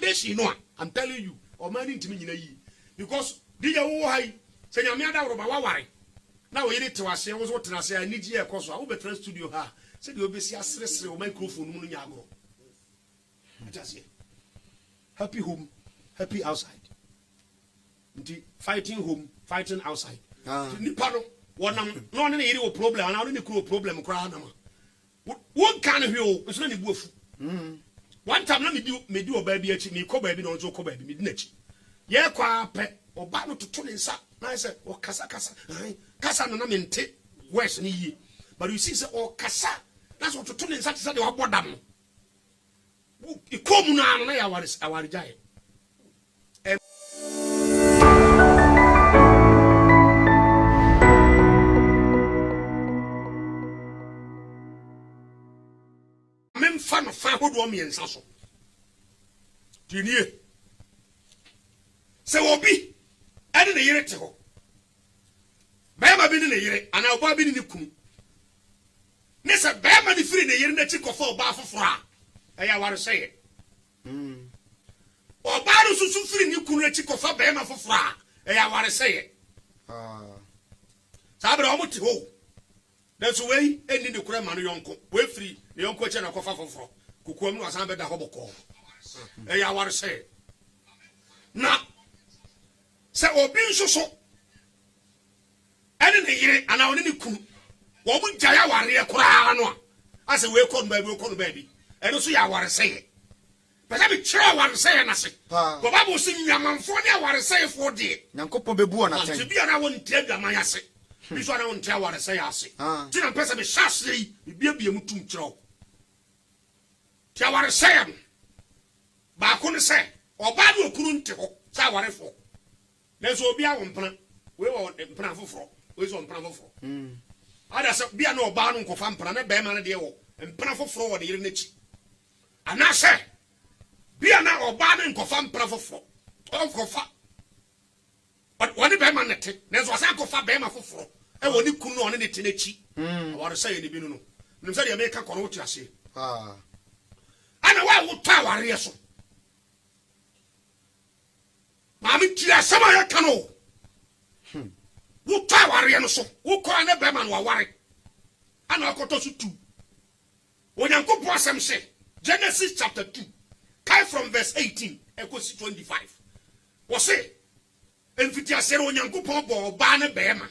foundation no I'm telling you o man ntimi nyina yi because DJ wo hai se nyame ada woro ba waware na wo yiri tewase wo so tenase anigi e koso a wo betra studio ha se de obesi asresere o microphone mu no nya agro happy home happy outside fighting home fighting outside nipa no wonam no ne yiri wo problem na ne kuro problem kra na ma won kan hwe o so na ne buafu one time na me di oba bi achi me ko ba bi no so ko ba bi me di na chi ye kwa pe oba no toto ne nsa na say o kasa kasa no na me nte west ni yi but you see say o kasa na so toto ne nsa te say de wabodam no ikomu na ya AwareGyae fa no fa hodo me nsa so tinie se obi ade ne yire te ho bema bi ne yire ana oba bi ne kunu ne se bema ne firi ne yire na chi kofo oba afofora eya AwareGyae oba no susu firi ne kunu na chi kofo bema afofora eya AwareGyae sabra omo te ho that's way eni de kura manu yonko we free ne yonko eche na kofa foforo kukuam no asan beda hoboko eya AwareGyae na se obi nsoso ene ne yire ana oni ne kunu wo mu gya ya ware kura no ase we kon ba bi eno so ya AwareGyae pesa bi kira AwareGyae na se go ba bo si nyamanfo ne AwareGyae fo de nyankopon bebu ona tan ti bi ana won tia dwaman yase bi so ana won tia AwareGyae ase ti na pesa be shase yi bia mutum kira ti AwareGyae ba ko ne se oba do okuru nte ho sa awarefo na so obi a wompana we wo mpana foforo we so mpana foforo ada se bia na oba no nkofa mpana na be ma na de wo mpana foforo wo de yire nachi ana se bia na oba no nkofa mpana foforo onkofa woni be ma nete na so asa nkofa be ma foforo e woni kunu no ne te nachi AwareGyae ne bi no nim se de me ka kono wotu ase ana wa wo ta aware so mami tia sama ya kano wo ta aware no so wo ko na be ma no aware ana akoto so 2 onyankopon asem se Genesis chapter 2 kai from verse 18 ekosi 25 wo se enfiti asere onyankopon bo ba ne be ma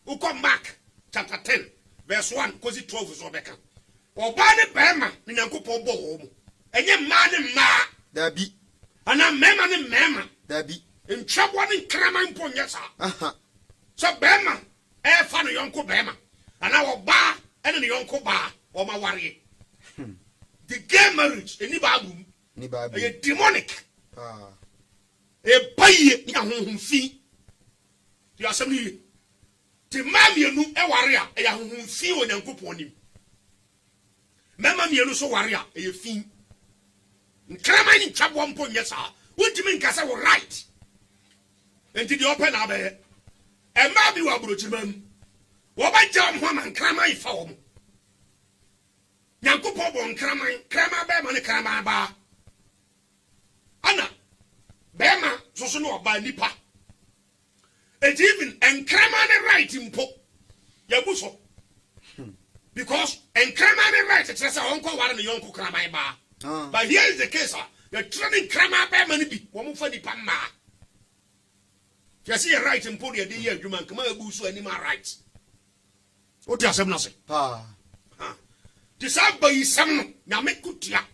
wo ko Mark chapter 10 verse 1 kosi 12 so beka oba ne be ma onyankopon bo wo mu enye ma ne ma dabi ana mema ne mema dabi ntwabo ne nkrama mponya sa so bema e fa no yonko bema ana wo ba ene ne yonko ba o ma ware the gay marriage eni ba agum ni ba bi e demonic e baye ni ahonhom fi ti asem ni ti mamienu e ware a e ahonhom fi onyankopon nim mema mienu so ware a e fi nkrama ni ntwabo mponya sa wotimi nkasa wo right enti di open abe e ma bi wa brochimam wo ba jam ho man krama ifa wo mo nyankopo bo krama be ma ne krama ba ana be ma so no oba nipa enti even enkrama ne right mpo ya buso because enkrama ne right tse onko ware ne yonko krama ba but here is the case you're training krama be mani bi wo mo fa nipa ma you see a right mpo de dey adwuma kama abusu ani ma right o ti asem na se ti sa ba yi sam no nyame kutia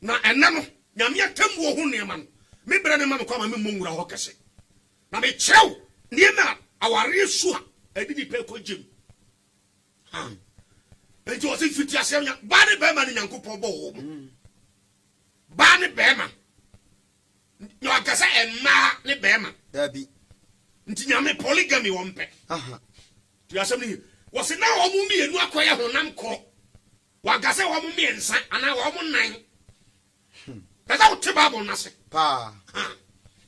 na ena no nyame atamwo ho ne ma no me bra ne ma me kwa ma me monwura ho kese na me chew ne ma aware su a adidi pe ko jim enti o se fiti asem nya ba ne be ma ne nyankopon bo ho ba ne be ma no akasa emma ne be ma dabi nti nyame polygamy wo mpe ti asem ni wo se na wo mu mienu akoye honam ko wa akasa wo mu miensa ana wo mu nan kaza wo te bible na se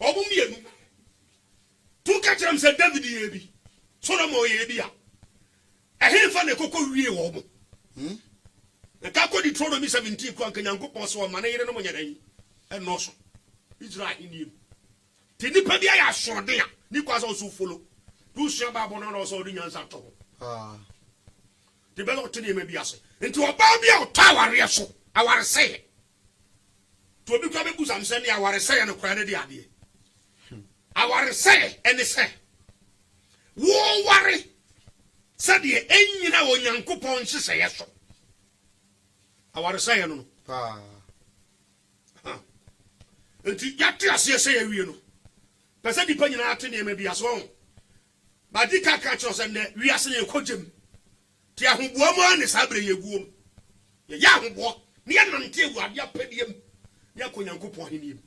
wo mu mienu tu ka tiram se David ye bi Solomon ye bi a ehefa ne kokko wie wo mu ka ko Deuteronomy 17 ko anka nyankopon so ma na yire no mo nyadan and also Israel in him. Tinipadia Shondea, Niquas also follow. Do Shababon also the answer to. The bellow to him may be as into a Babia tower, yes, I want to say. To become a goose and send I want to say and a credit idea. I want to say and they say, whoa, worry. Said the engine or young coupon, she say yes. I want to say, no. Until Yatia say, you know. But said depending on our may be as well. But the catchers and we are saying, Coachim. Tia who woman is having a womb. The young boy, near until we have your pedium, Yakuyan coupon in him.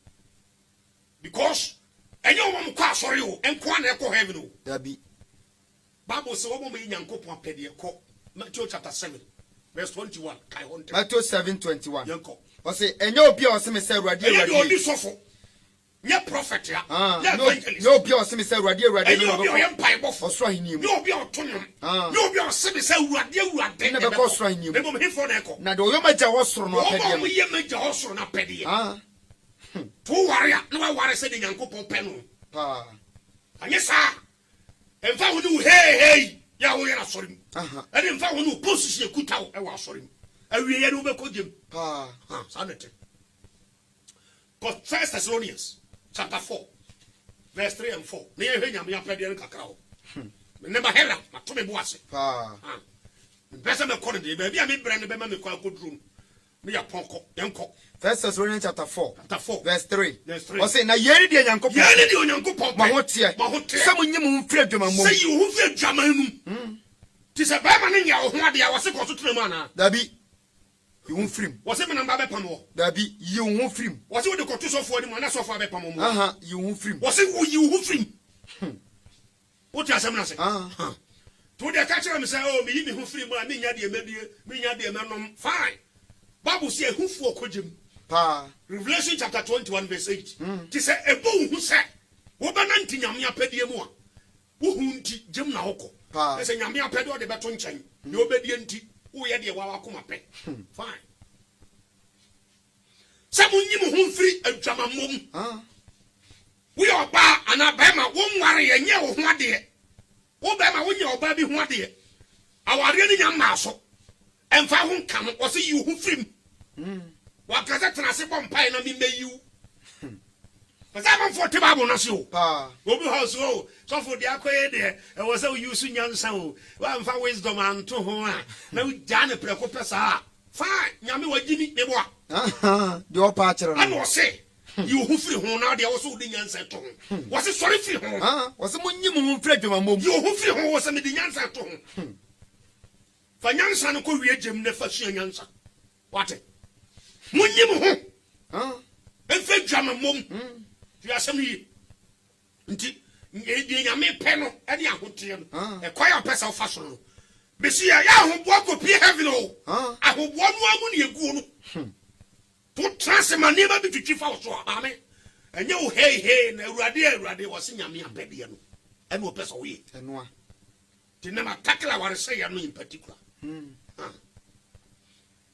Because any woman cast for you and Quan echo heaven. There be Bible so woman young coupon pediaco. Matthew chapter 7, verse 21. Matthew 7:21. Yanko. I say, and no pure semi say radio. Yeah, prophet, yeah. Evangelist. No pure semi say radio. No empire for swine you. No be autonomous. No be semi say radio. Never cost swine you. Never hit for echo. Now, do you make a horse or not? We make a horse or not petty. Two warrior, no one said in Yanko Peno. And yes, sir. And found you, hey, yeah, we are sorry. And in fact, when you post your good out, I was sorry. And we had over him. Sanity. But 1 Thessalonians chapter 4, verse 3 and 4. Near him, I'm your cacao. Never held up, but to me was it. Best of according to baby, I mean, Brandon Bemman, quite good room. Me a ponko, yanko. 1 Thessalonians chapter 4, verse 3. I say, now, Yeri, Yanko, Yeri, Yanko, Mahot, someone you fled to my mother. Say you who fled Jaman. Tis a Baman in your home, I was supposed to the manor. That be. You won't free. Was it an Abepamo? That be you won't free. Was it the cotus of for the man of Abepamo? You won't free. Was it you who free? What does someone say? To the catcher and say, oh, me who free, but I mean, the man, fine. Bible say, who for Kojim? Revelation chapter 21, verse 8. Tis a boo who said, Woman anti Yamia Pediamo. Who Jim Naoko? As a Yamia Pedo de Baton Chain, no obedient. We had the Wawakuma pay. Fine. Someone you who free a drama mum. We are bar and Abama won't worry and yell one day. Obama when your baby one day. Our really young muscle. And for whom come or see you who free. What does that transfer pine and me you? But I'm for Tibabo Nassau. Obi House, so for the acquaint there, I was so using young sound. One for wisdom and to whom no Janet Precopessa. Fine, Yami, what Jimmy, they were. Your partner, I will say, you who free home now, they also didn't answer to him. Was it sorry free home? Was someone you who fled to my mom? You who free home was a meeting answer to him. For young son, could we Jim the first answer? What? When you home? And fake German mom. You are some Yami Peno, and Yahutim, a quiet person of fashion. Bessie, I walk up here heavy. I hope 1 woman you go. Put trust my neighbor be to chief also, Amen. And you, hey, Radia was in Yami and baby, and no person we. And one. Did never tackle I want to say, I mean, in particular. When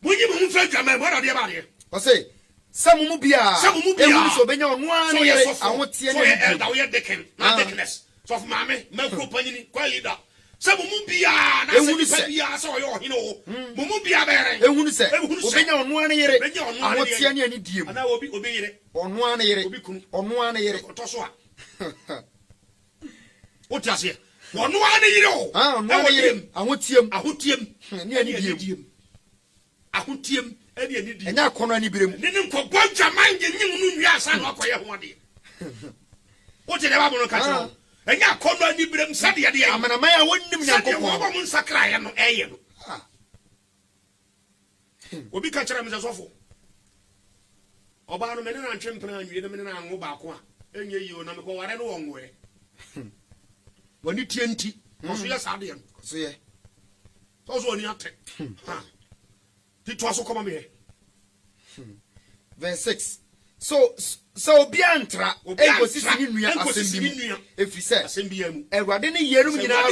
you move, what are the about here? I say. Some mubia, so be on one. I want to deaconness. So, mammy, Melko Panini, Qualida. Some mubia, I saw you know, Mumubia, and who said, on 1 year, I want to see any deal, and I will be obeyed on 1 year, on 1 year. What does it? On 1 year, I want him, I want him, I want him. And now, Conani Brim didn't go bunch of mind in you, son of one day. What did I want to catch? And now, Conani Brim said, I'm a man, wouldn't sacra and air. Will be catching him as awful. About a minute and champion, you and I go back one, and you never go right wrong way. When you TNT, yes, I did. So, yeah. Those one you take. It was so come here. Verse 6. So Biantra, if he says, and what any year in our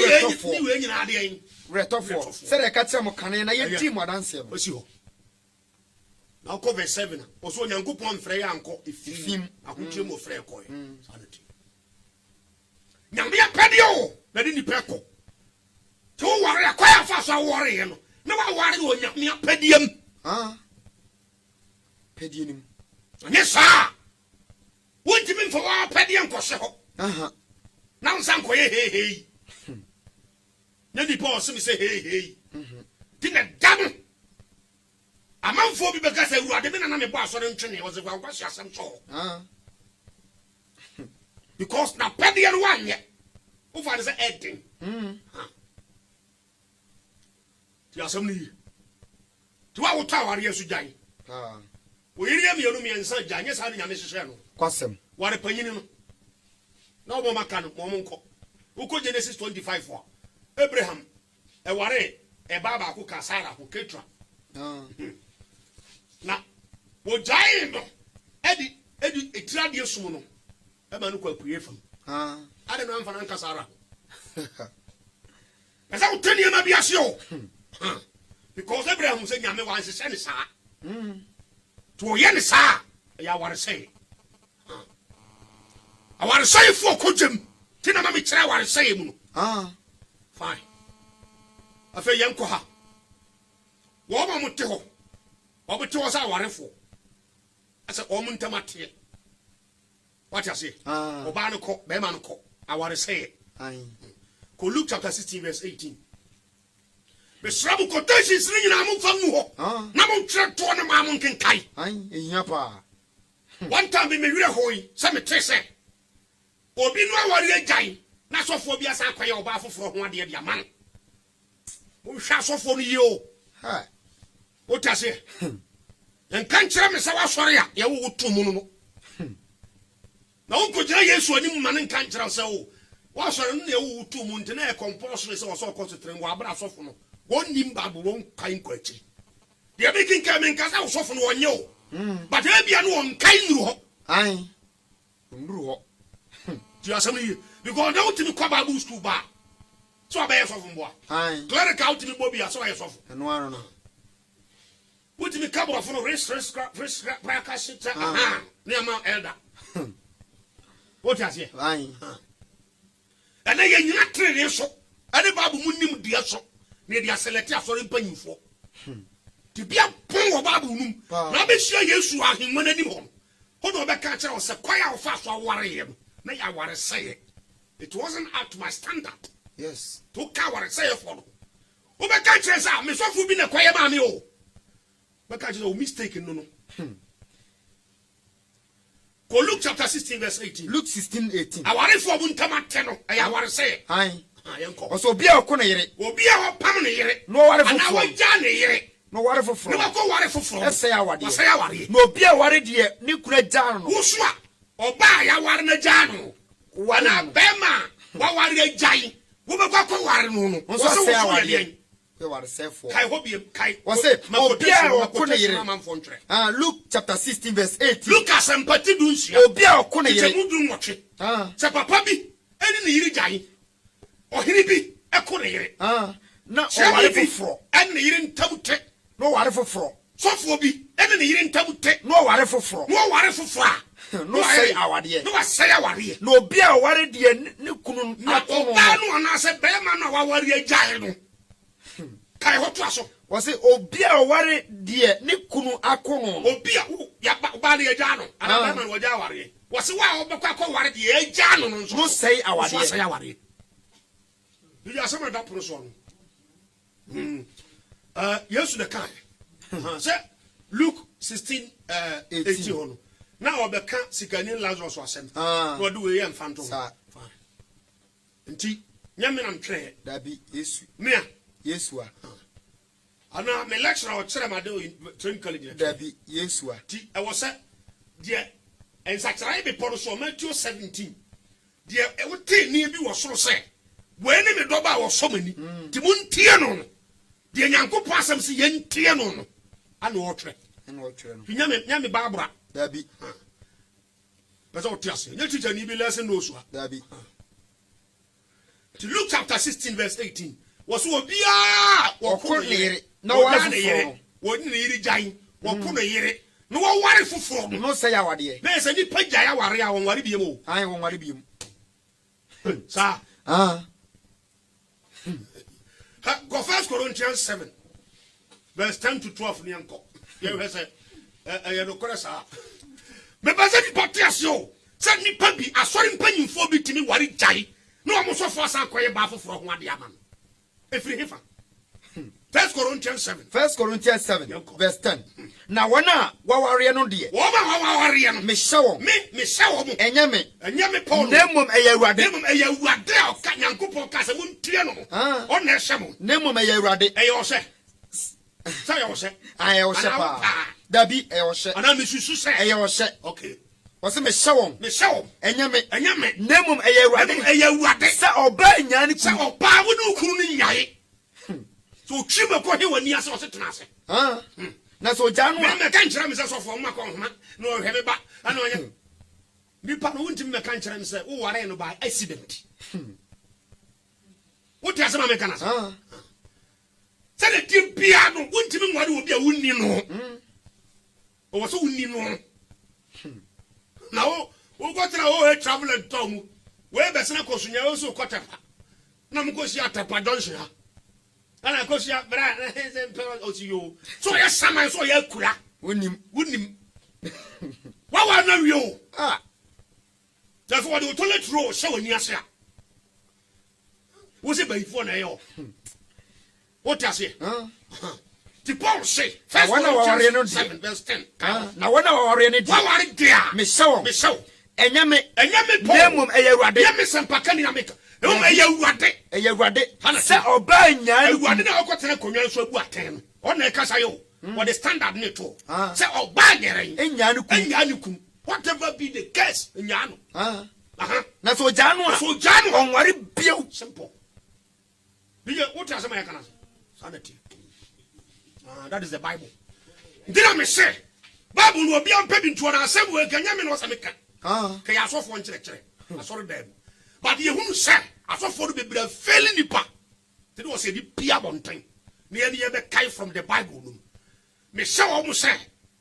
retofo, said I catch some canna, I team what answer. Now go verse 7. Also Nyankopon frɛ yɛ ankɔ efim akotie mo frɛ kɔ. Sanity. Nyame apɛde o, na di nipa kɔ. To ware akwaya fa so ware ye no. Na wa ware o nyame apɛdeam. Pɛdeam. Anya sa. Wontimi mfa wa apɛdeam kɔ hye hɔ. Na nsan kɔ ye hey. Na nipa o se me se hey. Ti na dam. Amanfo bi beka se Awurade me na me bɔ asɔre ntwene wo se kwa kwasi asɛm so. Because na pɛdeɛ no wanyɛ. Wo fa de sɛ ɛden. Ti asɛm no yi. Ti wa wo ta ware yesu gyan. Wo yiri ya mienu miensa gyan ye sa ne nyame hyehyɛ no. Kwasɛm. Ware panyini no. Na wo maka no mo nkɔ. Wo ko Genesis 25 for. Abraham ware baba ko ka Sarah ko Ketura. Na wo gyan no edi etirade sum no. E ma no kwa pue fam. Ade no amfa na nka Sarah. Esa wo tani ma bi ase o. Because Abraham said nyame wan se ne saa. To ye ne saa ya ware say. Aware say fo kodwem. Ti na ma me kire aware say mu no. Fine. Afa yenko ha. Wo ma mutte ho. Obete wo sa aware fo. Asa o mu ntamate. What you say? Oba no ko, be ma no ko. Aware say. Ko Luke chapter 16 verse 18. Besrabu quotations ni na mo fam mu ho. Na mo tire to na ma mo nkenkai. Ehia pa. One time be me wire hoyi, say me tese. Obi no AwareGyae na sofo bi asa akwaya oba afoforo ho ade dia man. Mo hwa sofo no yi o. O tase. En kan kire me se wa sori a ye wo to mu no. Na unko jira Yesu ani mu man kan kire se o. Wa sori no ye wo to mu nte na e compulsory se wo so ko setre wo abra sofo no. Won nim Bible won kan kwachi. De be kin kan men kasa wo sofo no wonye o. But e bia no won kan nuru ho. Nuru ho. Do assembly because now to me kwa Bible school ba. So abaya sofo mboa. Clerical to me bobi so aye sofo. Eno ano no. What me cabo for no fresh braka shit near my elder. What has he? And I ain't not training so. And the Bible munim dear so. Near the selectia for impany for. To be a poor Bible room. Now be sure you are him when anyone. Hold on back catcher was a quiet fast or worry him. May I want to say it. It wasn't up to my standard. Yes. To cover say for. Over catchers are Miss Wafu been a quiet mammy. Because you mistaken no. Go Luke chapter 16 verse 18. Luke 16:18. Aware for buntama teno. Aware say. Also be a kona yere. Obi a pam ne yere. No ware for. Na wagya ne yere. No ware for. No ko ware for. Say awade. Say awade. No be a ware die ni kura gya no. Wo so a oba ya ware na gya no. Wana bema wa AwareGyae. Wo be kwa ware no no. Wo say awade. Ware say for. Kai hobi kai. Wo say obi a kona yere. Luke chapter 16 verse 18. Luke asempati dunsia. Obi a kona yere. Che mudu nwotwe. Se papa bi eni ne yiri gyae. Ohiri bi ekona yere. Na oware foforo. Eni ne yiri ntamute. No ware foforo. Sofo bi eni ne yiri ntamute. No ware foforo. No ware foforo. No say awade. No say awade. No obi a ware die ne kunu na oba no ana se be ma na AwareGyae no. Kai hoto aso. Was it obi a ware die ne kunu akono. Obi a ya ba ne gya no. Ana be ma no gya aware. Was it wa obekwa ko ware die gya no no. No say awade. No say awade. You just say that person. Yesu the kai. Say Luke 16:18 hono. Now obeka sikani Lazarus wasem. No do we en phantom. Fine. Nti nyame nam twe. Dabi Yesu. Me Yesua. Ana me lecturer o chere ma de train college. Dabi Yesua. Ti e wo se de en sakrai be poro so Matthew 17. De e wo te ni bi wo soro se. Wo eni me doba wo so mani. Ti mun tie no no. De Nyankopon asem se yen tie no no. Ana wo twe. Ana wo twe no. Ti nyame babra. Dabi. Pesa o tiase. Nya teacher ni bi lesson no so. Dabi. To Luke chapter 16 verse 18. Was obia wo ko yere na ware foforo wo ni yiri gyan wɔpo yere no wɔware foforo no say awade na sɛ ni pagya ya ware a wɔware biem o ai wɔware biem sa go 1 Corinthians 7 verse 10 to 12 ni anko ye hwe sɛ ɛyɛ no kora sa me ba sɛ ni potias yo sɛ ni pa bi asɔre mpanyimfo bi timi ware gyae na wɔn so fo san kɔyɛ ba foforo ho ade ama no efiri hefa 1 Corinthians 7 verse 10 na wana waware no de waware no me hyɛ me hyɛ wɔn ɛnyɛ me Paul nemom ɛyɛ awurade a ɔka nyankopɔn ka sɛ montie no ɔna ɛhyɛ mo nemom ɛyɛ awurade ɛyɛ ɔhyɛ sɛ ɛyɛ ɔhyɛ ɛyɛ ɔhyɛ pa dabi ɛyɛ ɔhyɛ ana me susu sɛ ɛyɛ ɔhyɛ okay wɔse me hyɛ wɔn ɛnyɛ me nemom ɛyɛ awurade sɛ ɔbaa nyaane sɛ ɔbaa wo ne okunu no nyae so trim ko he wani ase o se tena ase na so gya no me kan kire me se so fo ma ko homa na o hwe me ba ana onye nipa no wontim me kan kire me se wo ware no by accident wo ti ase ma me kan ase se de ti bia no wontim nware obi a wonni no o wo so wonni no na wo go tena o he travel and tom we be se na ko sunya o so kotepa na mo ko si atapa junction ha ana ko sia bra na se mpero osiyo so ya saman so ya kura wonim wa na wi o therefore the toilet roll show ni ase a wo se bayifo na yo what you say the Paul say first one 7 verse 10 na wana waware ne di waware dia me show ɛnyɛ me Paul nemom ɛyɛ awurade ya me sempaka ni ameka ɛyɛ awurade sɛ ɔbaa nyaane awurade na ɔkɔtena konwa nso abu atɛn no ɔna ɛkasa yo what the standard ne to sɛ ɔbaa nyere ɛnyaane kum whatever be the case ɛnyaano na so gya no ɔnware bio simple biye what asema ya kana sanity that is the Bible dina me say Bible no obi ampa bi ntuo na asɛm wo ganya me no ɔsɛmeka ka ya asɔfo nkyerɛkyerɛ asɔre dɛm but ye hunu say asɔfo no bebra failing nipa they do say di pia bonten na ye be kai from the Bible no me say wo mo say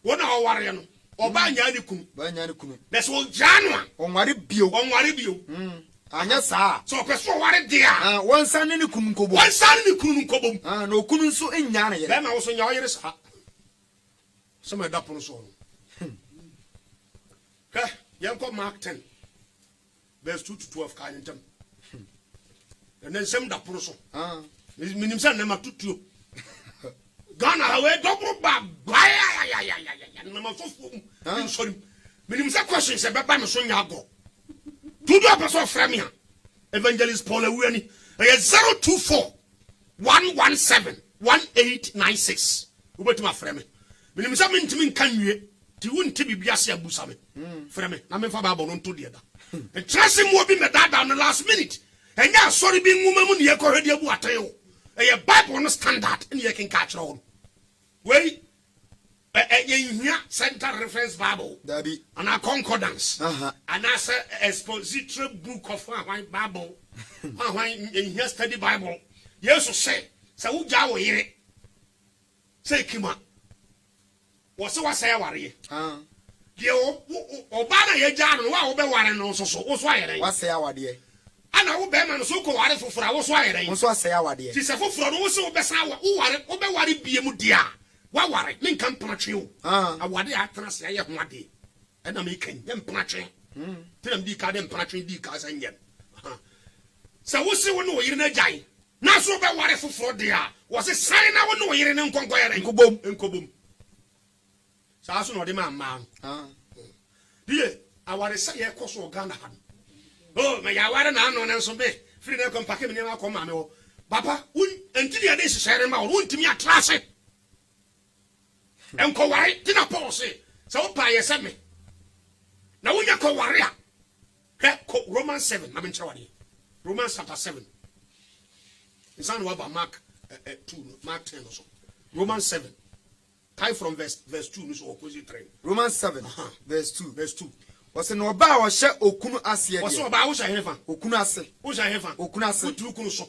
wona ɔware no ɔba nya ne kunu na so gya no a ɔnware bio anya saa so person ware dia wonsa ne kunu nkobom na okunu nso enya ne yere be na wo so nya yere sa some da pono so ka yanko Mark 10 verse 2 to 12 ka ntam and then some da pono so minim sa na matutuo Ghana hawe double ba ya na mafofo in sorry minim sa question se beba me so nya go tudo a person frame ya Evangelist Paul Awuah ni 024 117 1896 ubetima frame minim sa mentimi nka nwie ti wonti bibia se abusa me frame na me fa ba no nto de da entrance mo bi me dada no last minute enya sorry bi nwuma mu ne ye ko hwede abu atayo eye Bible no standard ne ye ken ka kire ho we ye center reference Bible dabi and a concordance and as a expository book of Bible in here study Bible yes say wo ja wo yire say kima wo se wa say ware de o ba na ye ja no wa wo be ware no so wo so ayere wa say awade ana wo be ma no so ko ware foforo wo so ayere wo so say awade ti se foforo no wo se wo be sa wo be ware bie mu dia wa ware me nkan panatwe o awade atena se ye ho ade e na me kan ye panatwe tinam di ka de panatwe di ka san ye se wo se wo no yire na jai na so be ware foforo dia wo se sai na wo no yire ne nkonko yere nkobom sa so no de ma die aware se ye koso Ghana ha oh me ya ware na no ne so be free na ko mpake me ne ma ko ma me wo papa un entidi ade shisere ma wo ntimi atrase enko ware tina Paul say so wo pa ye se me na wo nya ko ware a Romans 7 na me nche wade Romans chapter 7 insan wa ba Mark 2 Mark 10 so Romans 7 kai from verse 2 so opposite 3 Romans 7 verse 2 wose no ba wo hye okunu ase de wose oba wo hye hefa okunu ase wo hye hefa okunu ase tu kunu so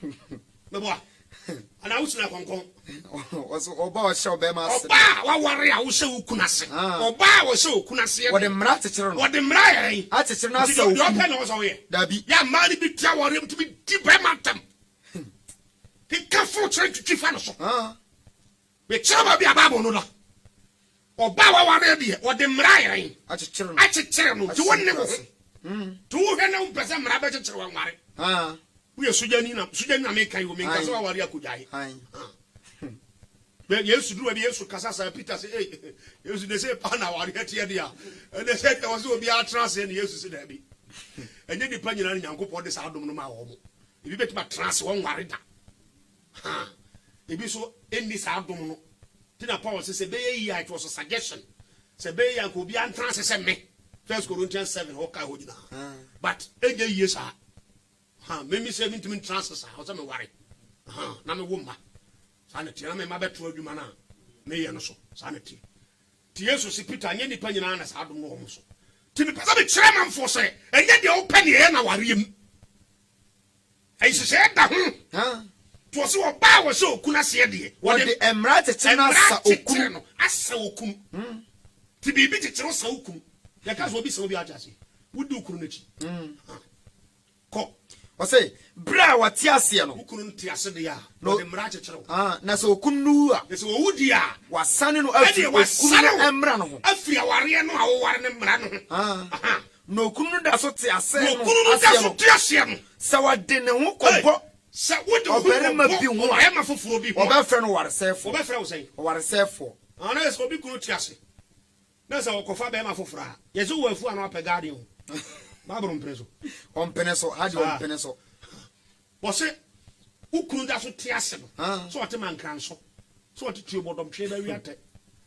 me boa ana usuna konkon oba show be ma ase oba wa ware a wo se okunase oba wo se okunase wo de mra tekere no wo de mra yen a tekere na sa do pe no so ye dabi ya mani bi tia wore mti bi di be matam ke ka fo church twifa no so we chama bi ababo no da oba wa ware de wo de mra yen a tekere no ti wonne ko tu he na umpesa mra be tekere wa ware we sujani na me kai wo me nkasa wa ware akujai Yesu do be Yesu kasa sa Peter say eh Yesu dey say pa na ware tie dia and they said there was obi a trance and Yesu say that be enye di pa nyina Nyankopon dey sa adom no ma wo mo ebi betima trance won ware da ha ebi so enni sa adom no tina Paul say be yi it was a suggestion say be ya ko bi an trance say me 1 Corinthians 7 ho ka ho nyina but enye yi sa ha me 17 trance sa ho say me ware ha na me wo ma saneti na me mabeto adwuma na me ye no so saneti ti Yesu si Peter anye nipa nyina na sa adom no ho so ti me pesa be kire manfo se enye de open ye na warem ai se da ho to so oba wo se okuna se de wo de emra tete na sa okun no asa okun ti bibi tete sa okun ya ka so obi se obi ajase wudi okun na chi ko o say bra wati ase no okun nti ase de ya no de mra chechero na so okun nu a na so wudi a wasane no afi okun emra no ho afi aware no a wo ware ne mra no ho no okun no da so te ase no ase no te ase no sa wade ne ho kobo sa wode ho oberema bi ho a ema foforo bi ho obefre no waresefo obefre wo sei waresefo ana eso bi kunu te ase na sa wokofa be ema foforo a yeso wo afu ana opega de ho babro mpreso ompene so hadi ompene so wo se ukunu da so te ase no so ote mankran so ote tue bodom twe ba wiate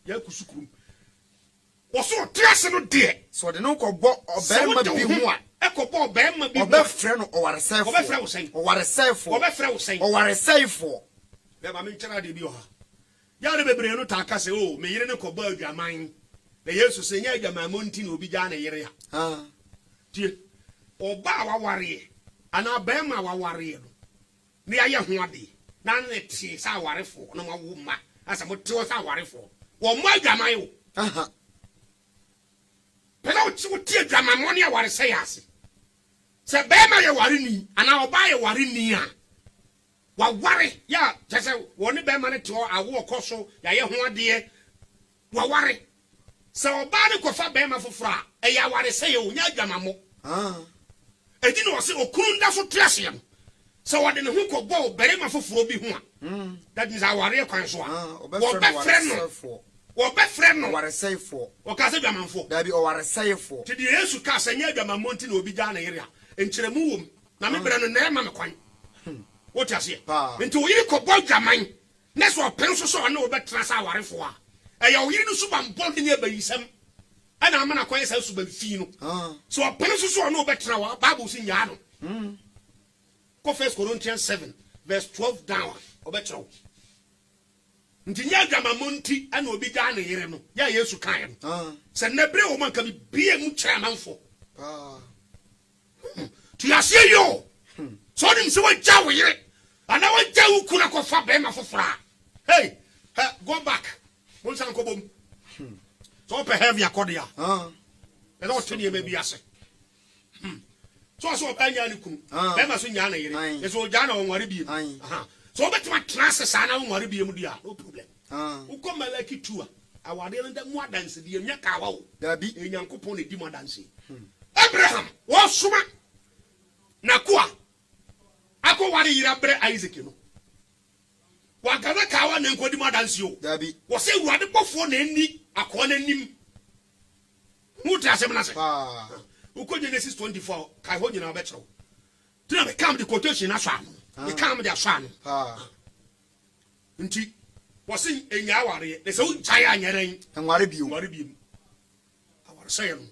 ya kusukuru wo so te ase no de so de no kobo oberema bi ho a ekobo oberema bi obefre no owaresefo obefre wo sei owaresefo be ma menchara de bi o ha ya de bebre no ta ka se o me yire ne kobo adwaman na Yesu se nya adwaman mo nti na obi ja na yire ya tie oba wa ware ana be ma wa ware no ne aye ho ade na ne tie sa warefo na ma wo ma asa mo tie sa warefo wo mo adwaman yo pela o tie adwaman mo ne aware se yase se be ma ye ware ni ana oba ye ware ni a wa ware ya tese wo ne be ma ne tie awo koso ya ye ho ade wa ware se oba ne kofa be ma fofora e ya ware se ye onya adwaman mo edi no se okunu nda so triase no se wode ne ho kobo berema foforo bi ho a that is aware kwan so a wo be frɛ no waresefo wo ka se dwamanfo da bi o waresefo ti di Yesu ka se nya dwamanmo nti na obi ja na yere a enkyeremu wom na me bere no na ema me kwan wo ti ase nti wo yiri kobo dwaman na so pen so na wo be tra sa awarefo a eya wo yiri no so bambɔ ne abayisam ana amana kwan sa suban fi no so pen so na wo be tra wa Bible si nya no ko 1 Corinthians 7 verse 12 down obetro nti nya dwamammo nti ana obi ja na yere no ya Yesu kan no se nabre wo man ka bi bie mu kyramanfo tu yase yo so nim se wa ja wo yere ana wa ja wo kuna ko fa be ma fofora hey go back won san ko bom so pe heavy akodia e do tini me bi ase so anya ni kunu be ma so nya na yere e so ja na wonware bi so betima trance sa na wonware bi mu dia no problem u ko malaki tua awade nda mu adanse di nya ka wa wo dabi Nyankopon ne di mu adanse Abraham wo suma na kwa ako ware yira bre Isaac no wa gana ka wa na nkodi mu adanse o dabi wo se wade bofo na ni akọ na nim mu trase na se uko Genesis 24 kai ho nyina obetro tina be come the quotation na swa no be come the swa no nti wasi enya aware de se unchai anyeren enware bio aware say no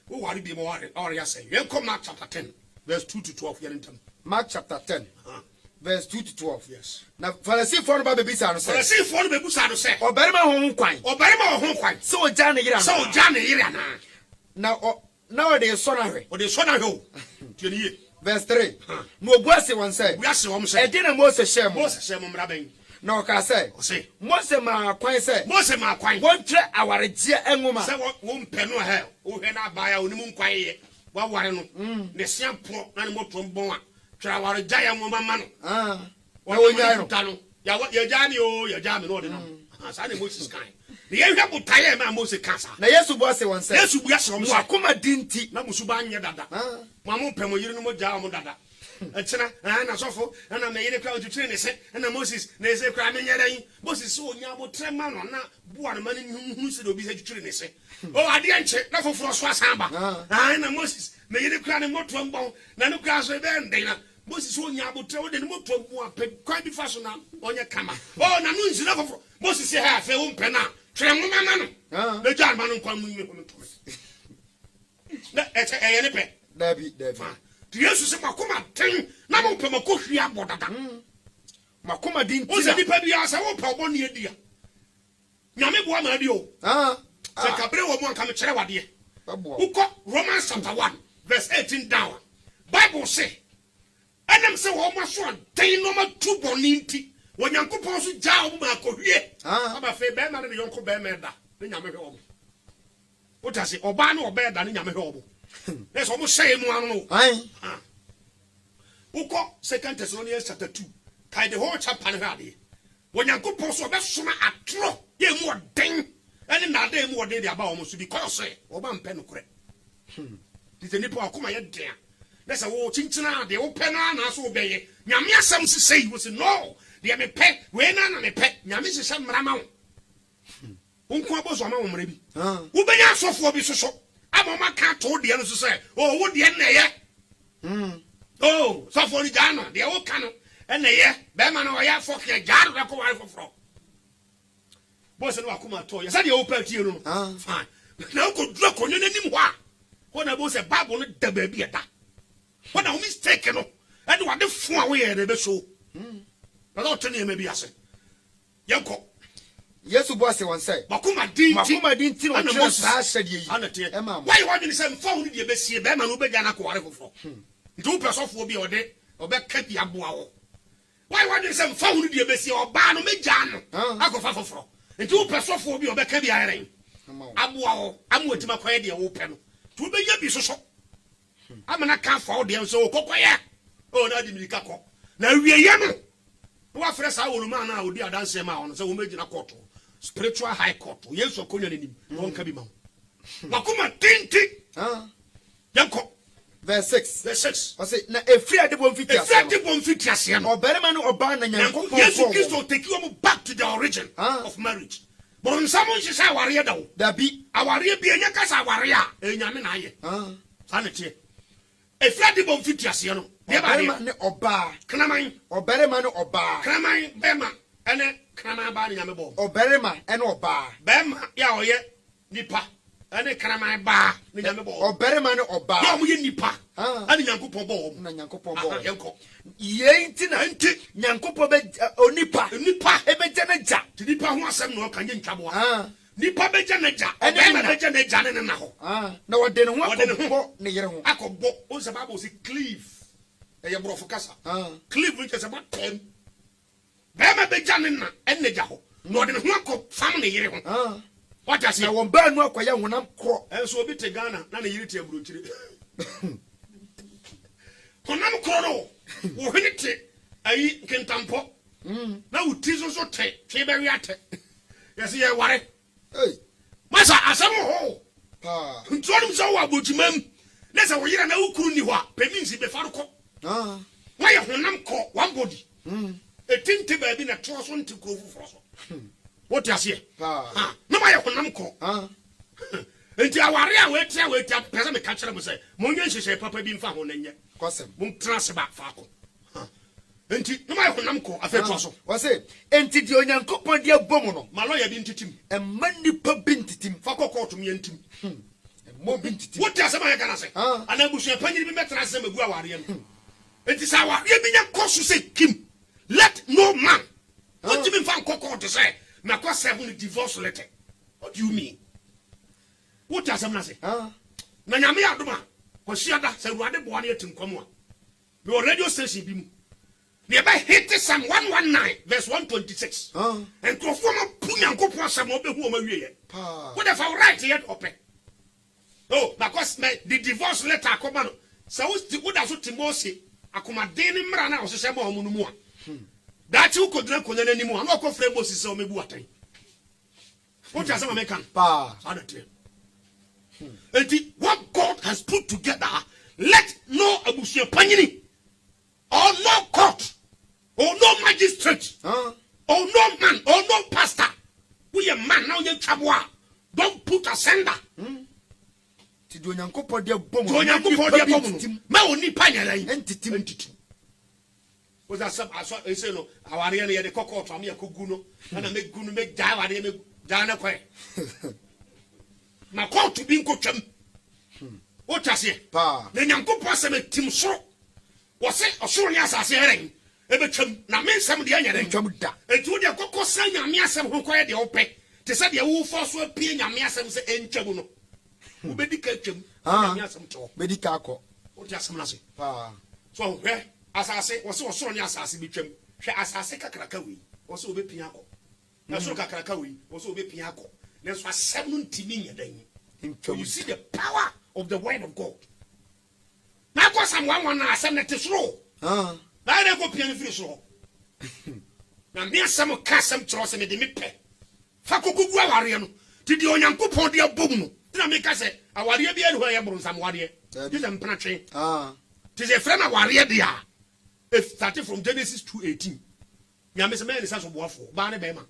wo ware bi mo ware ya say yen come Mark chapter 10 verse 2 to 12 yen ntam Mark chapter 10 verse 2 to 12 yes na Pharisee for no ba bebisa no say Pharisee for no bebusa no say obarima ho kwan so oja na yira na na o de so na hwe o de so na hwe tieni ye verse 3 no obuase won say e dey na Moses share mo mra ben na o ka say Moses ma kwan say won tre awaregye enwoma say won pe no ha o hwe na ba ya onimu nkwan ye wa ware no ne sia pro na ne moto mbon a tre awaregye enwoma ma no na wonya no ya jani o ya jami no de no sa ne Moses kan ne ye hwe botaye ma Moses kan sa na Yesu buase won say Yesu buase won say akoma dinti na musuba nye dada mo mo pe mo yiri no mo ja mo dada Achina na sofo na me yire kwa otutire ne se na Moses na ese kwa me nyere Moses so onya abotre ma no na bua no mane hunu se do bi se tutire ne se o ade anche na foforo so asamba na Moses me yire kwa ne moto mbon na ne kwa so be ndin na Moses so onya abotre o de ne moto mbon ape kwa bi fa so na onya kama o na no nsi na foforo Moses se ha fe wo mpe na tre mo mama no be jan ma no kwa mu mi ko to na eye ne pe David Jesus se makoma ten na mo pe makohwi abodada makoma din o se nipa bia se wo pa oboni edia nyame boa ma adi o se kabre wo mo anka me kire wade uko Romans chapter 1 verse 18 down Bible say enam se wo mo so ten no ma tu boni nti wo nyankopon so ja wo ma akohwie aba fe be ma ne yonko be me da ne nyame hwe wo o ta se oba na oba da ne nyame hwe wo let's almost say no ano. Uko 2 Thessalonians chapter 2. Kai the whole chapter na hade. When Yankopon so be soma atro, ye mu den. Ene na dey mu den dey aba omo so because say oba mpe no kure. Dite nipa akoma ye den. Let's say wo chinchina de wo pe na na so obeye. Nyame asam se say wo say no. De me pe, we na me pe. Nyame se sha mra ma wo. Unko abozo ma wo mra bi. Wo benya asofo bi soso. Amoma ka to de no so say oh wo de na ye oh so for the jano de wo ka no na ye be ma no ya fok ye jaro da ko wa foforo boss no akoma to ye say de wo pa tie no fine na ko dura ko nyanim ho a ho na boss Bible no da ba bi eta ho na mistake no e de wade fo a wo ye de be so na do tene me bi ase ye ko Yesu boase won say makoma dinti no kire sa hyede yi anate why you want say mfa hu de be sie be ma no be gya na ko ware foforo nti wo pesofo bi ode obe ka bi aboa wo why you want say mfa hu de be sie oba no me gya no akofa foforo nti wo pesofo bi obe ka bi ayere aboa wo amotima kwaye de wo pe no ti wo be nya bi soso amana ka fa wo de so kokoye o na di milika ko na wieye no wo afre sa woluma na odi adanse ma ono se wo megina court spiritual high court yesu akonya nanim won ka bi ma makoma tinti yanko verse 6 o say na efri adebom fiti ase no oberema no oba na nyankopon yesu Kristo take you back to the origin of marriage but nsamo nsi say aware da wo da bi aware bi enya kasa aware a enyame na aye sanete efri adebom fiti ase no oberema ne oba kraman oberema no oba kraman bema ene kraman ba ne nyame bo oberema ene oba bema ya oye nipa ene kraman ba ne nyame bo oberema ne oba ya mo ye nipa ane nyankopon bo na nyankopon bo yenko ye nti na nti nyankopon be onipa ebeja na ja ti nipa ho asem no kan ye ntwaboa nipa beja na ja oberema beja na ja ne na ho na wode ne ho akobbo ne yere ho akobbo o se Bible say cleave e ye brofo kasa cleave which is about 10 bema beja ne na enne ja ho na wode ne ho akọ fam ne yere ho what does na won ba nu akoya honam kro enso obi te Ghana na ne yiri te aburochire honam kro no wo hwete ayi kentampo na uti so te twe be wiate yes ye ware masa asam ho ntronum so wa bochimam na se wo yira na ukuru ni ho a peminsi be faruko why honam ko one body etinte ba bi na to so nti kro fufuro so what you say na why honam ko enti aware a we tia pese me ka kire mo say mo nya hihye papa bi mfa ho na nye kwasem mo trase ba fa ko enti na why honam ko afeto so wo say enti di onyankopon di abom no ma lawyer bi ntitim emma nipa bi ntitim fa kokko to me ntim mo bi ntitim what you say ma kana say ana busu panyiri bi metra se magu aware no enti sa aware bi nya koso say kim let no man what do you mean fa kokko to say na kwa 7 divorce letter what do you mean what you say na say na nyame adoma ko siada se ruade bo na etinkwam a Your radio station be nearby hit Psalm 119 verse 126. And to form a punyanko person will be who what if I write yet open? Oh, because the divorce letter come on. So what does it Timothy? Accommodating Marana or Sesamo Munumua. That you could not call anymore. No conframe Moses or maybe what? What does a American? What God has put together, let no Abusia Panini or no court or no magistrate or no man or no pastor. We a man now, you Chabwa. Don't put a sender. Tidonyanko dia bom. Ma oni panyara entitim. Was that some I say no aware na the kokko to am yakogu no na megu no me ja aware me ja na kwe. Na court bi nkotwam. What ase? Pa. Na nyankopɔ asɛm etim so. Wo se ɔsoro ne asase heren. Ebetwam na me nsɛm de anya den twam da. Etu de kokko san nyame asɛm ho kɔɛ de wopɛ. Te sɛ de wo fɔ so apie nyame asɛm sɛ entwam no. Ubedika twam. Nyame asɛm to. Bedika akɔ. What asɛm na se? Pa. So hwɛ asase wo se ɔsoro ne asase bi twam. Hwɛ asase kakraka wi. Wo se obepia akɔ. Na so kakraka wi. Wo se obepia akɔ. Na so asɛm no ntimi nya dan. You see the power of the word of God. Now go someone na asɛm na te soro. Na na go pia no firi soro. Na me asɛm ka asɛm kyerɛ sɛ me de me pɛ. Fa kokogu aware no. Ti de onyankopɔn de abom no. Na me ka sɛ aware bi anu hɔ yɛ bronsam ware. Ti sɛ mpena twe. Ti sɛ frɛ na aware de a. If starting from Genesis 2:18. Nyame sɛ me ne sɛ so boafo. Ba ne bɛma.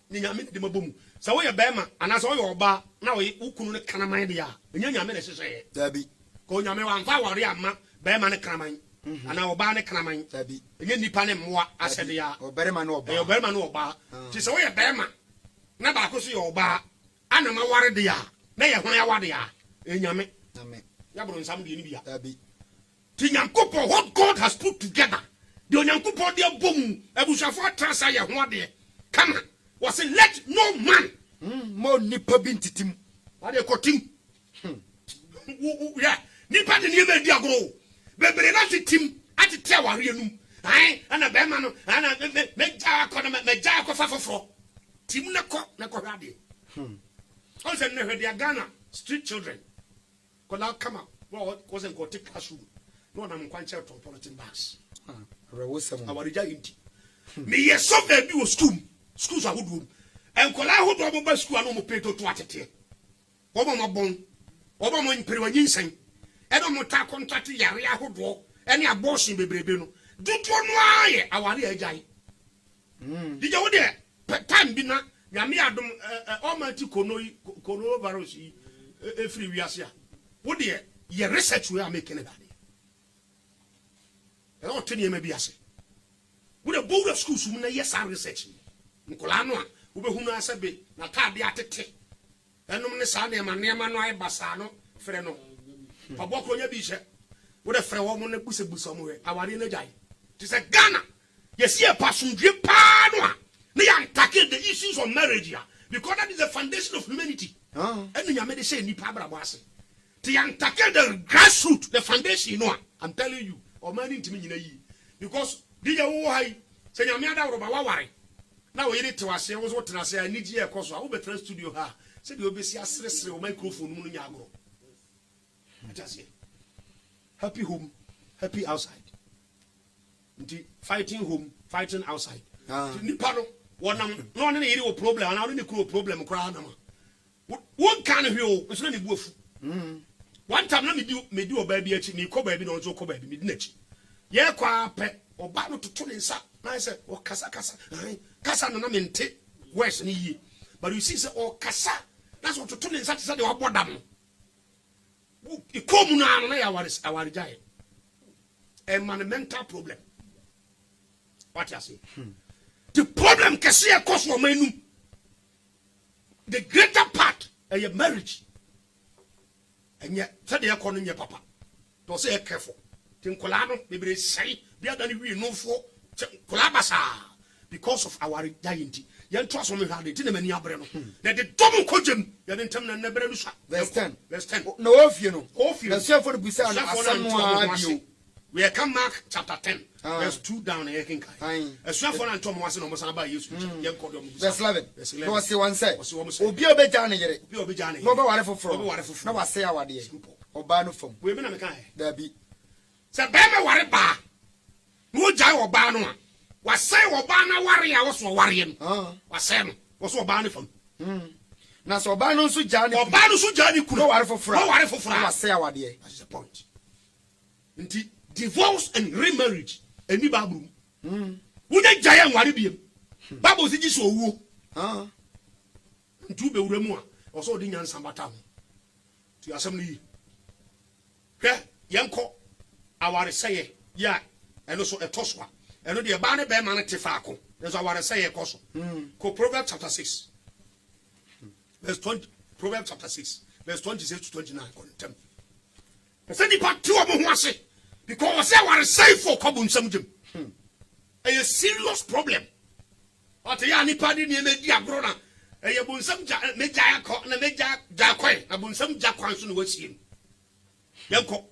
Ni nyame de mabom. So we bema and as all ba na we ukunu ne kraman dia enya nyame ne hyehyɛ dabi ko nyame wan fa ware ama bema ne kraman ana oba ne kraman dabi enya nipa ne mmoa asɛde ya obarima ne oba obarima ne oba ti so we bema na ba ko so ye oba ana ma ware dia na ye hono ya wade ya enyame amen ya bro nsam de ni bia dabi ti nyankopɔ what God has put together de onyankopɔ de abom abusafo atrasa ye ho ade come on. Was it let no man more nipa bintitim. What they kotim? Yeah, nipa de nipa di agro. Bebre na titim ati te aware num. Ai, ana be ma no, ana me ja ko fa foforo. Tim na ko hwade. On say na hwade Ghana street children. Kola come out. Well, wasn't go take classroom. No na nkwanche to politin bags. Rewosem. AwareGyae3. Me yeso be bi school. Schools are good. And Kola who do about school and no pay to atete. Obama bon, Obama in Peruanian, Edomota contract Yaria who do any abortion be brebeno. Do to one AwareGyae. Did you there? But time be not Yamiadum Almighty coronavirus every year. What dear, your research we are making about it. I don't tell you maybe I say. With a board of schools who yes are researching. Nkolano a ubehunu asabe na taade atete enum ne saa ne ma no ai basa no frɛ no fa bɔkro nya bi hye wo de frɛ wo mo ne busebusa mo we aware na gyae ti sɛ Ghana yesi e pasundwe pa no a ne ya tackle the issues of marriage ya because that is the foundation of humanity enu nyame de say nipa abrabo ase ti ya tackle the grassroots the foundation no a I'm telling you o man ntimi nyina yi because DJ wo hai sɛ nyame ada wo ba waware. Now we need to say was what I say. I need you a course. I will be studio ha. Said you be see a stress microphone. Munyago. I just say happy home, happy outside. Fighting home, fighting outside. Nipano. One no one any problem. And I only crew problem. Crowd. One kind of you. It's not a wolf. One time let me do a baby. Me co baby don't so co baby. Me didn't. Yeah, kwa pe. Or battle to turn inside. I said, oh, kasa. Kasa na mente west ni yi. But you see, say, oh, kasa. That's what to turn inside the abodam. Ikomu na AwareGyae. A monumental problem. What you say? The problem kasiya cause for menu. The greater part of your marriage. And yet, said they are calling your papa. To say careful. Tinkolano, maybe say, be than we know for Kolabasa because of AwareGyae3. Yan trust me had it in many abreno. That the double cojem, you didn't tell me never. Let's 10. No, if you know, the self for the Bisa, We come Mark chapter 10, verse 2 down here. A swear for Antom was no more about you. Verse 11. No, see one say. Obi obejane yere. Obi obejane. No, ware foforo. No, was say our dear. Obano from. We been a mekai. There be. Say, Bama ware ba. No jai obano. Was say Obana warrior was warrior. Was Sam was Obano from. Now, so Obano so Johnny. Obano so Johnny could ware for no ware for was say our dear. That's the point. Divorce and remarriage. Any babu. Would a giant Awarebio? Babu is just so. Two be remua. Also, the young Sambatam. To assembly. Yanko. Our say, ya, and also a toswa. And the Abana Beman Tifaco. There's our say a coso. Proverbs chapter 6. Verse 20. Proverbs chapter 6. Verse 26 to 29. Send the part 2 of Mwase. Because I was safe for Kabun Samjim. A serious problem. What a yani party near Media Brona. A yabun some Media and a Media Jakoi. Abun some Jakwanson was him. Yanko.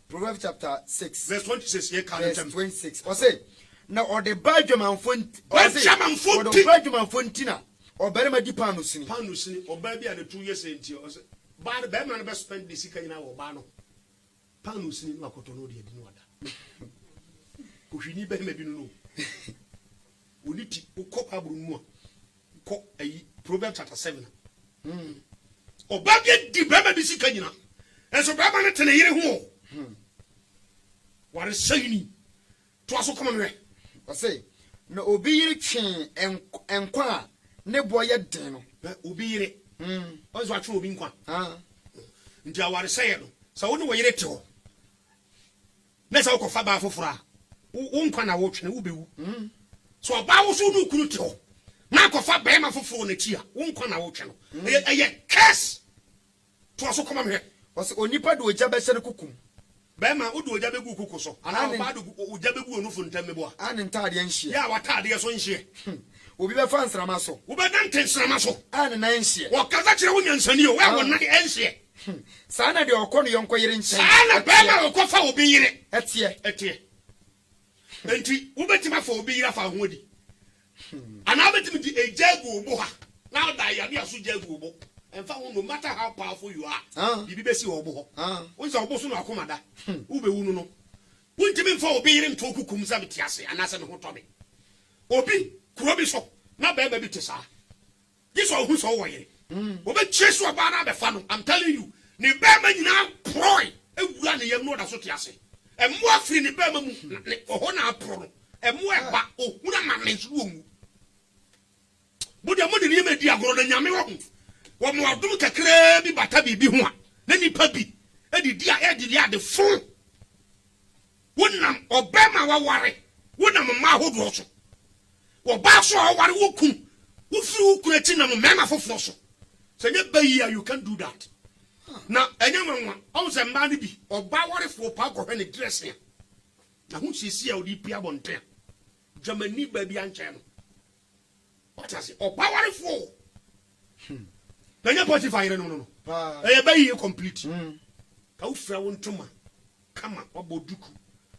Proverbs chapter 6. Verse 26. Verse 26. Or say, now or the Belgium font. Or the Belgium fontina. Or Berma di Panusini. Panusini or baby at the 2 years in tears. But the Berman best spend the Sika in our Bano. Panus in Makotono did not. Kushini be maybe no. We need to cope up more. A Proverbs chapter 7. Or Baggett di Baba Bissicana. And so Baba at a year home. What is saying? To also come away. I say, no obi chain and qua, ne boy yet deno. Obi, what's what you being qua? Into our saying. So, no way it all. Let's all go far for fra. One can I watch no be. So a bow soon no cruto. Mark of fat bema for phone a cheer. One can I watch no. A yet curse. To also come here. Was only part do a jab as a cuckoo. Bema would do a jabu cuckoo. And I'm bad to jabu no fun tell me what. An entire she. Yeah, what are the son she? Will be a fancy Ramasso. Who but not ten Ramasso. And an answer. What Kazachi and Sanio? Where will not answer? Sana de okoni yonko yere Sana bema okofa obi yere. Etie. Enti ubetima for obi yere fa hodi. Ana betimi di ejagu obo ha. Now that you are so jagu. And found no matter how powerful you are, you be see obo. Once obo so no akomada. Ube wunu no. Untimi for obi yere ntoku kumza betiase anasa no hotobe. Obi kurobi so na beba bi tesa. This one who so yere. Obe chesu abana be fa no. I'm telling you. Ni bema nyina proy ewura ne yam no da so tiase. Emu afiri ni bema mu oho na apro no. Emu eba ohuna ma mensu omu. Bodi amodi ni yeme di agoro na nyame wo mo adum kakra bi bata bi ho a na nipa bi edidi a de fun. Wonam obema waware. Wonam ma hodo so. Wo ba so aware wo kum. Wo firi wo kurati na mo mema foforo so. So you can do that. Now, anyone, I was a man be or bower for park or any dressing. Now, who she see how deep on 10? Germany baby and channel. What has it? Or bower for? Then you put if I don't know. I buy you complete. How fair one to man. Come on, what would you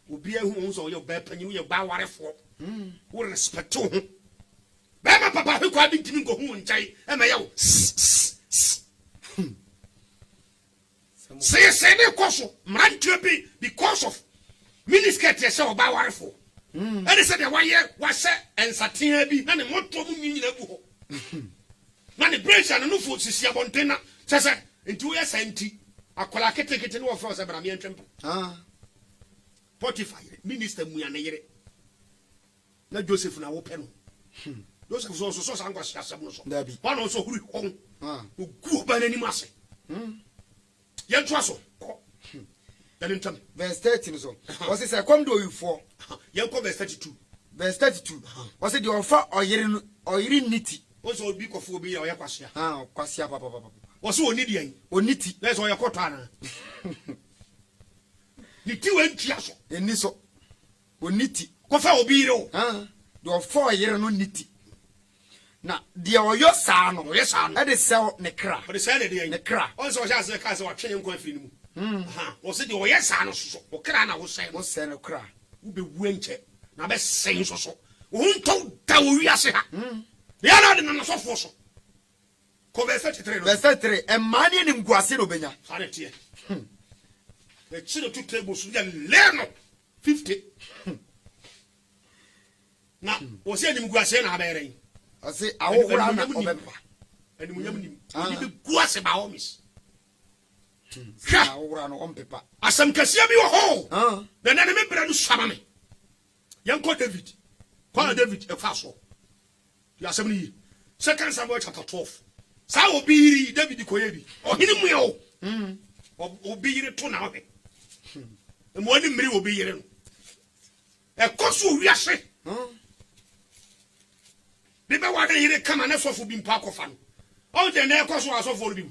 will be a homes or your bed and you bower for? What respect to him. Bama papa who quite didn't go home and say, and I yell. Say, man to be because of miniskirt yourself about Warful. And they said, why, was set and Satina be none more trouble me in a book. None of brace and no food, Sisia Montana, says, in 2 years, empty. I call a take it in for us, but I'm in temple. 45 minister, we are near it. Not Joseph and our pen. Joseph was also so sanguine. One also who go by any mass. Young Trasso. Verse 13 so. Was it a come do you for? Young verse 32. Verse 32. Was it your offer or you nitty? Also, be of be or Yaquasia. Quasia papa. Was so needy or nitty. That's all your cotana. The 2 and Chiasso. And this or nitty. Cofa will be your 4 year no nitty. Now, dear, your son, or yes, son, that is sell Necra. But the Saturday, Necra. Also, as a castle of Chain Coffin. o se de o yesa no so o kra na wo sen no kra wo be wu enche na be sen so wo nto da wo wiase ha ya na de na so fo so ko verse 33 no verse 33 e mane ni nguase no benya sare tie e chiro two tables ya leno 50 na wo se ni nguase na abere ase awokura na obepa ani munyam ni be guase ba homies awokura no ompepa asam kasia bi wo ho na na me bra no swama me yanko David kwa David e fa so ya asam ni 2 Samuel chapter 12 sa obiri David koye bi ohini mu yo obiri to na obe mo ani mri obiri no e koso wiase bibe wa de yire kama na sofo bi mpa kofa no o de na e koso asofo bi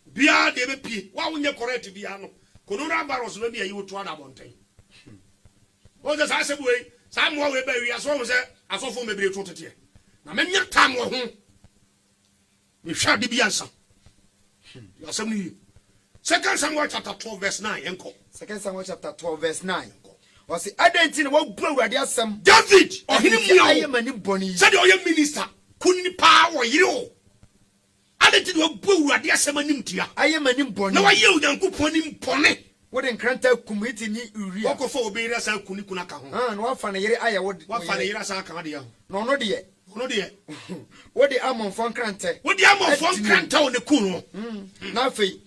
bia de be pie wa wonye correct bia no coronavirus no bi ayi woto na bonten o de sa sebu e sa mo we ba wi aso se asofo mebire to tete na menya tam wo ho we sha de bia nsa ya sam ni 2 Samuel chapter 12 verse 9 enko 2 Samuel chapter 12 verse 9 was the identity wo bu awurade asem David ohini mu aye mani boni said oye minister kunni pa wo yire o identity wo bu awurade asem anim tia aye mani boni na wa ye Onyankopon nim pone wo de nkranta kumiti ni uria wo ko fo obi ira sa kuni kuna ka ho no afa na yire aye wo fa na yire sa ka de ya no no de wo de amonfo nkrante wo de amonfo nkranta o ne kunu na fei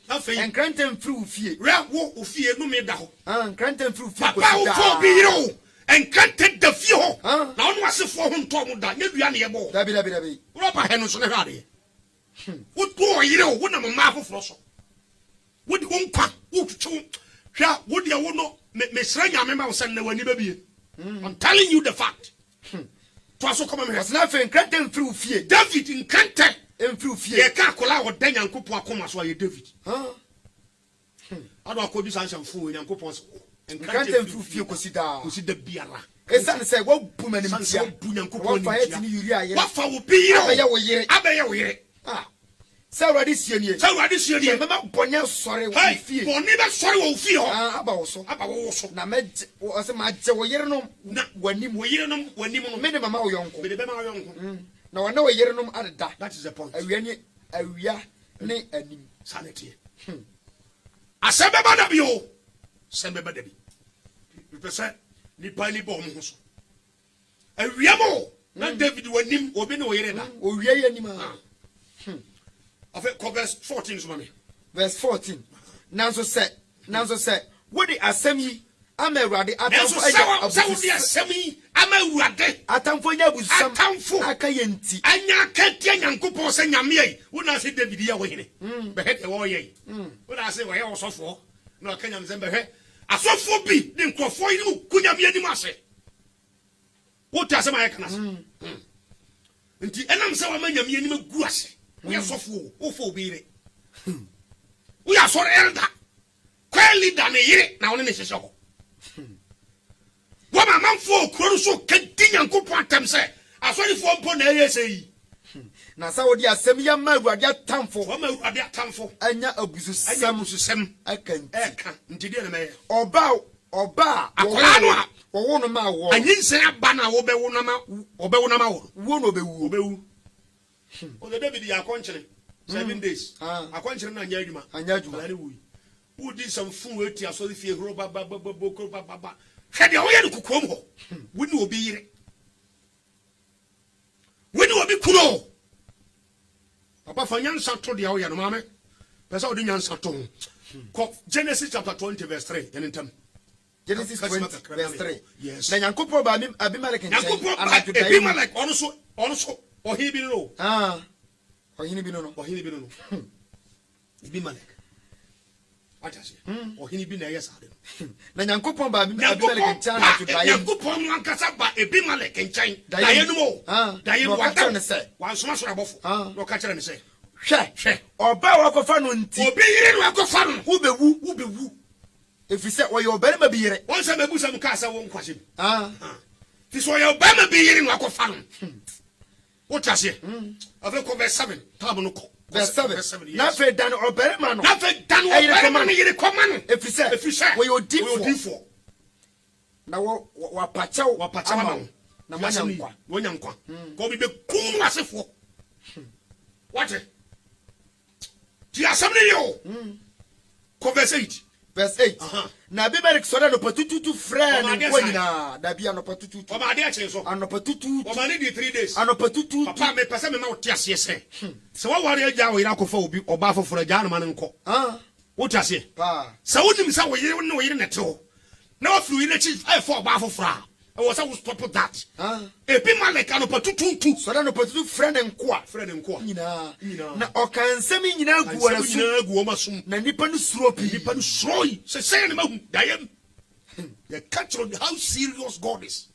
nkranta mfiri ufie ra wo ufie no me da ho nkranta mfiri ufie ko si da papa wo obi ira o nkranta da fie ho na ono asefo ho nto mo da nyadua ne ye bo dabi wo ba he no so ne hade wo to yire o wo na mama afoforo so wo de wo nkwa wo twetwe hwa wo de wo no me sra nyame ma wo san na wani ba bie I'm telling you the fact Twaso come me na fe nkranta mfiri ufie David nkranta mfiri ufie ye ka kola wo da Nyankopon akoma so ye David ado akobi san shamfu Nyankopon so nkranta mfiri ufie kosi da biara esan se wo bu manim tia bu Nyankopon wo fa yeti ni yuri aye wa fa wo bi abaye wo yire sa awurade sie nie mema bonya sore wo fie boni be sore wo fie ho aba wo so na meje wo se ma je wo yire no wanim no me de mama wo yonko na wana wo yire no adeda that is the point awia ne anim sanity asebe ba da bi o sembe ba da bi pese ni pa ni bo mo ho so awia mo na David wanim obi ne wo yire da o wia ye anim verse 14 so verse 14 nanso se wo di asemi ama awurade atamfo atamfo nya abusam aka yenti anya akatia Nyankopon se nyame ai wo na se David ya wo hene be he de wo ye wo na se wo ye osofo na aka nyame se be he asofo bi de nkrofo yi mu kunyame anim ase wo ta se ma ye kana se nti enam se wa ma nyame anim agu ase we are sofu o fo obire we are so elder kwa leader ne yire na woni ne hyehyɛ ho wo ma manfo okuro so kadi Nyankopon atam sɛ asori fo mpo na ɛyɛ sɛ yi na sa wo di asɛm ya ma awurade atamfo wo ma awurade atamfo anya abususam aka nti de na mɛyɛ ọba akola no a wo no ma wo anyinse aba na wo bɛwo na ma wo no obewu o de David ya konchire 7 days akonchire na anya adwuma na wu wo di some fun eti aso di fie horo baba hwede o ye no kukom ho woni obi yire woni obi kuno papa fa nyansa to de o ye no mame pesa o di nyansa to ko Genesis chapter 20 verse 3 yenentem Genesis 20 verse 3 yes na Nyankopon ba Abimelech nchen Abimelech ono so ohini bi no ohini bi no Abimelech atase ohini bi na yes ade na Nyankopon ba Abimelech nchen na to daye Nyankopon no ankasa ba Abimelech nchen daye no mo daye no wada wan soma so abofo no ka kire ne se hwe oba wakofa no nti obi yire no wakofa no wo bewu efise wo ye obarima bi yire won se mebu sam ka sa won kwasem ti so ye obarima bi yire no wakofa no what does it? Verse 7. Tabu no ko. verse 7 na fe dan oberema no na fe dan oberema no yire koma no efise we odifo na wa pachaw ama na wonya nkwa ko bi be kun wasefo what ti assemble yo verse 8 na biberik so da no patututu friend ko nyina da bia no patututu o ma de ache so ano patututu o ma need 3 days ano patututu papa me pese me ma wote ase se se wa ware agya wo yira kofa obi oba foforo agya no ma nko wote ase pa se wonim sa wo yire neto na wa flu yire chi for oba foforo I was to stop that. Ebi maleka no patututu. So da no patutu friend nko. Nyina. Na okansemi nyina gu ara su. Nyina gu o masum. Na nipa no suro pi. Nipa no suro. Say na mahu dayem. You catch on how serious God is.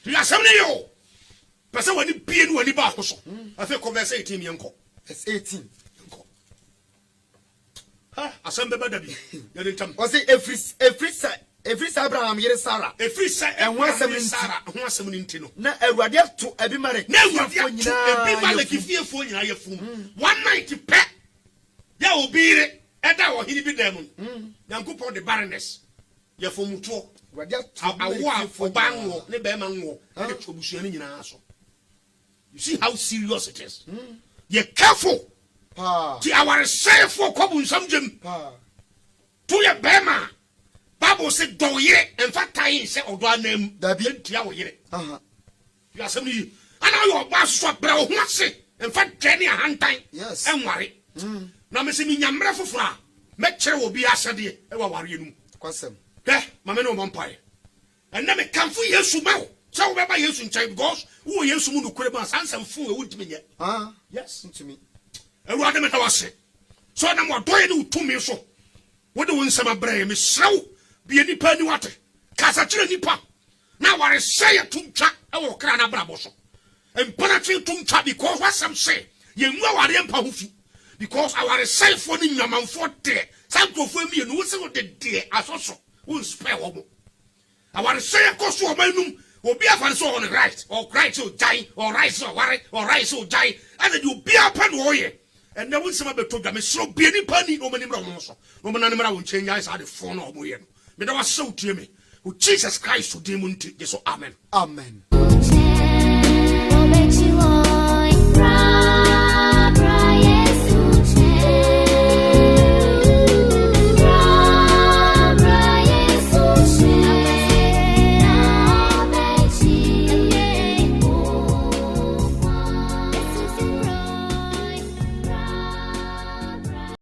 You are something yo. Person wani pie no wani ba ho so. Afi converse 18 yenko. It's 18. Ha, asem beba dabi. You ntam. O say every Abraham yere Sarah. Every Sarah ho asem ni ntino. Na Awurade ato Abimelech. Na Awurade ato Abimelech fiefo nyina yefum. 190 pe. Ya obire eda wo hini bi dem. Yankopon the barrenness. Yefum to. Awurade ato Awuah for banwo ne be ma nwo. E tobusuani nyina so. You see how serious it is. You're careful. Ti aware sefo kobu nsamjem. To ye bema. Bible said do yere en fa tai se odo anam da bi ntia wo yere. You asem ni ana yo ba so bra ho ase en fa dwene ahantan enware. Na me se mi nyamra fofora me kire wo bi asede e wa ware enum. Kwasem. Ma me no mompai. En na me kamfo Yesu ma wo. Se wo beba Yesu nchai because wo Yesu mu no kure ba sansam fu e wuntimi nye. Yes, ntimi. Ewurade meta wase. So na mo doye ni utumi so. Wo de won sama bra me sew bi nipa ni wate. Kasa kire nipa. Na ware say tumtwa e wo kra na bra bo so. Empana twe tumtwa because what some say. Ye nwa ware empa ho fi. Because our say for ni nyamanfo de. Sankofo mi no wo se wo de asoso. Wo spare wo mo. Our say koso o manum. Obi afan so on right or right so die or right so worry or right so die and you be up and oye and then when some be to me so be any pani no mani bra mo so no man na won change eyes at the phone no mo ye me da was so to me with Jesus Christ to demon to so amen.